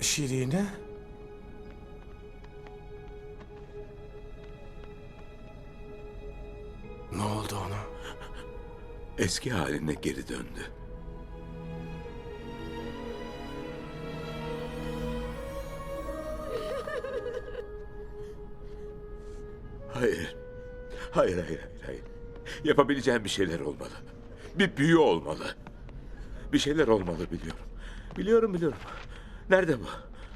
Şirine? Ne oldu ona? Eski haline geri döndü. Hayır. Hayır. Yapabileceğim bir şeyler olmalı. Bir büyü olmalı. Bir şeyler olmalı biliyorum. Biliyorum. Nerede bu?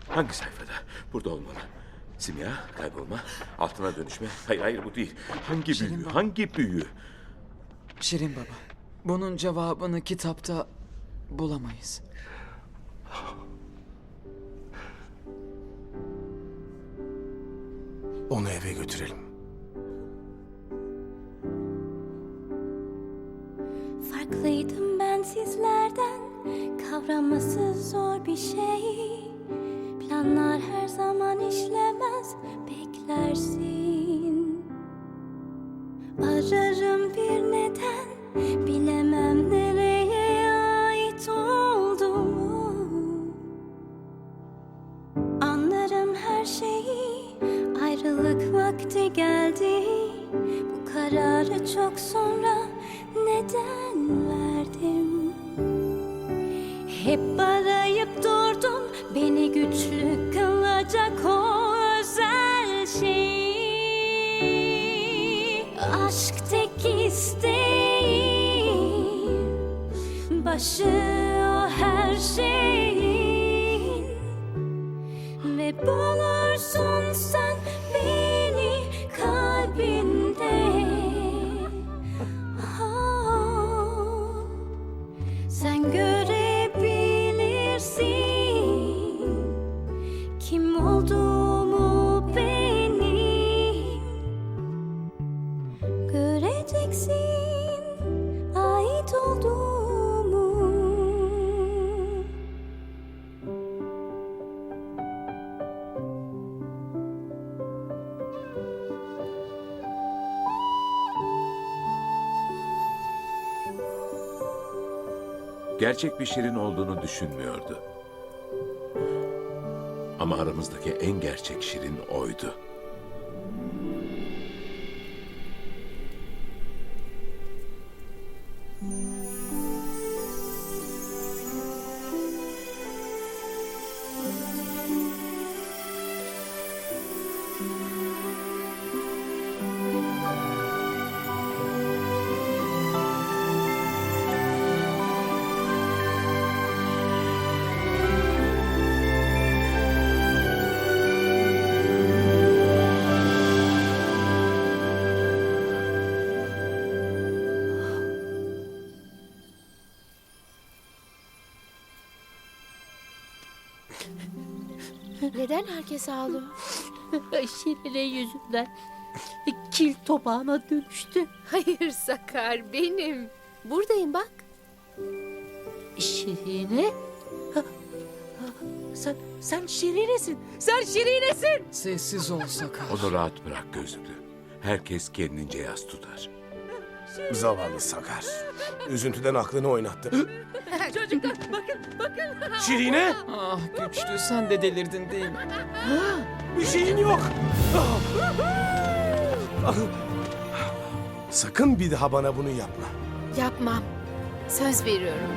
Hangi sayfada? Burada olmalı. Simya, kaybolma, altına dönüşme. Hayır bu değil. Hangi Şirin büyü? baba. Hangi büyü? Şirin baba, bunun cevabını kitapta bulamayız. Onu eve götürelim. Farklıydım ben sizlerden, kavraması zor bir şey. Planlar her zaman işlemez, beklersin. Ararım bir neden, bilemem nereye ait olduğumu. Anlarım her şeyi, ayrılık vakti geldi. Bu kararı çok sonra neden verdim? Hep arayıp durdum beni güçlü kılacak o özel şey. Aşk tek isteğim, başı o her şeyin. Ve bulursun sen beni kalbinde. Oh, sen görebilirsin kim olduğumu benim. Göreceksin ait olduğumu. Gerçek bir Şirin olduğunu düşünmüyordu. Ama aramızdaki en gerçek Şirin oydu. Neden herkes ağlıyor? Şirine yüzünden kil topağına dönüştü. Hayır Sakar, benim. Buradayım bak. Şirine? Sen Şirinesin. Sen Şirinesin. Sessiz ol Sakar. Onu rahat bırak gözlüklü. Herkes kendince yas tutar. Zavallı Sakar. Üzüntüden aklını oynattı. Çocuklar bakın. Şirine! Ah güçlü, sen de delirdin değil mi? Bir şeyin yok. Sakın bir daha bana bunu yapma. Yapmam. Söz veriyorum.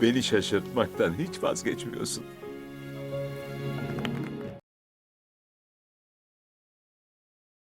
Beni şaşırtmaktan hiç vazgeçmiyorsun.